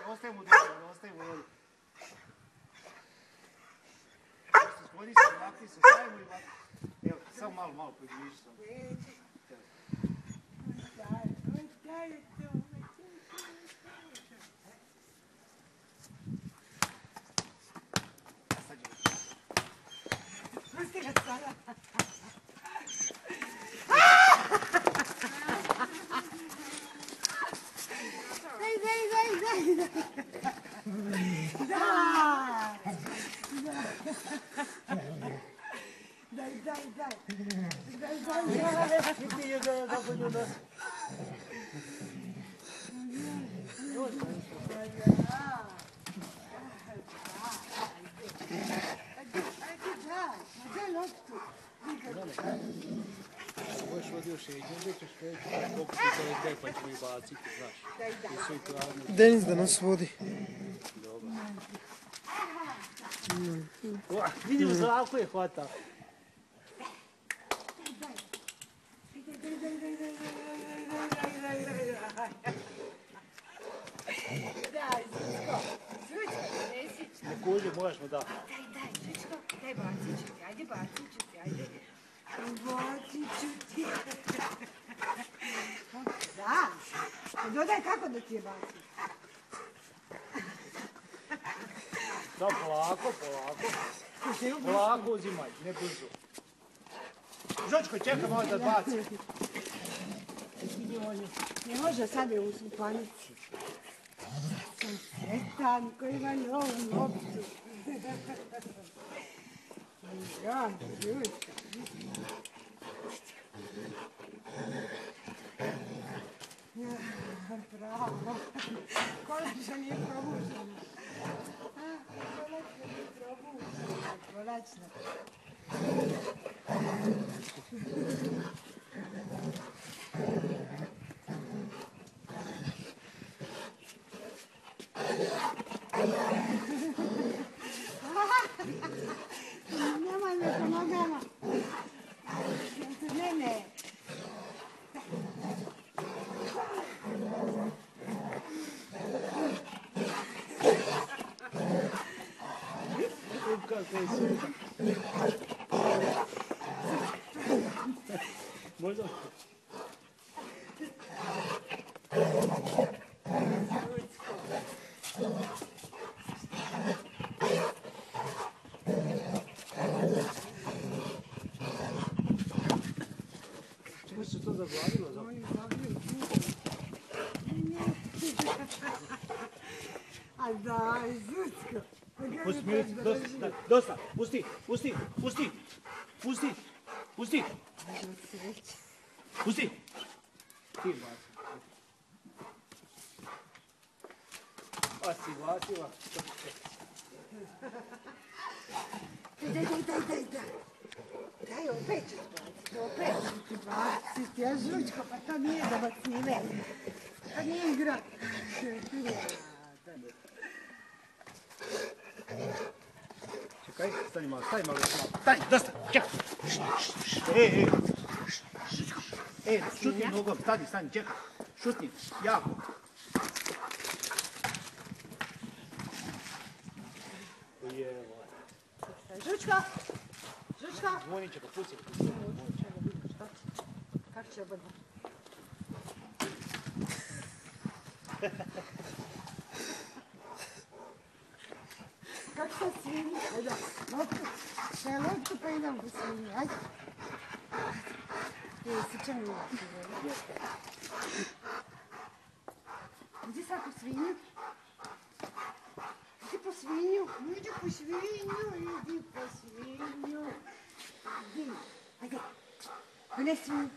Ostajemo dobro, ostajemo dobro. Zgodi se, makni se, stavimo i makni. Evo, samo malo približi sam. Sad je. Pusti ga sada. Budeš vodio šeđenje, ćeš reći koliko se to ide pa ćemo ih baciti, znaš. Denis da nas vodi. Vidimo, Zdravko je hvatao. Ne kuži, moraš mu dati. Daj, Žučko, daj, bacit ću ti, ajde, bacit ću ti, ajde. Bacit ću ti. Da, dodaj kako da ti je bacit. Da, polako. Polako uzimaj, ne brzo. Žučko, čekaj malo da baci. Ne može sad je u panici. Sam sretan koji ima novu loptu. Ja, Žučka. Bravo. Konačno nije probužena. Konačno nije probužena. Konačno. Nemoj me po nogama. Ne. Kako je super. Možda? Čemu se to zaglavilo zapravo? A daj, Žučko. Pusti, Milici, dosta, pusti. Ti baci. A si bacila. Daj, opet ću ti baciti. A Žučko, pa to nije dobacivanje. To nije igra. Čekaj, stani malo. Stani, dosta, čekaj. Šutni nogom, stani, čekaj. Šutni, jako. Žučko! Zvonit će ga, pusti. Kako će obodno? Kako se svinji? Ajde, loptu pa idem po svinji, ajde. Sjećam mi loptu. Idi sad po svinju. Idi po svinju. Idi. Ajde. Donesi svinju.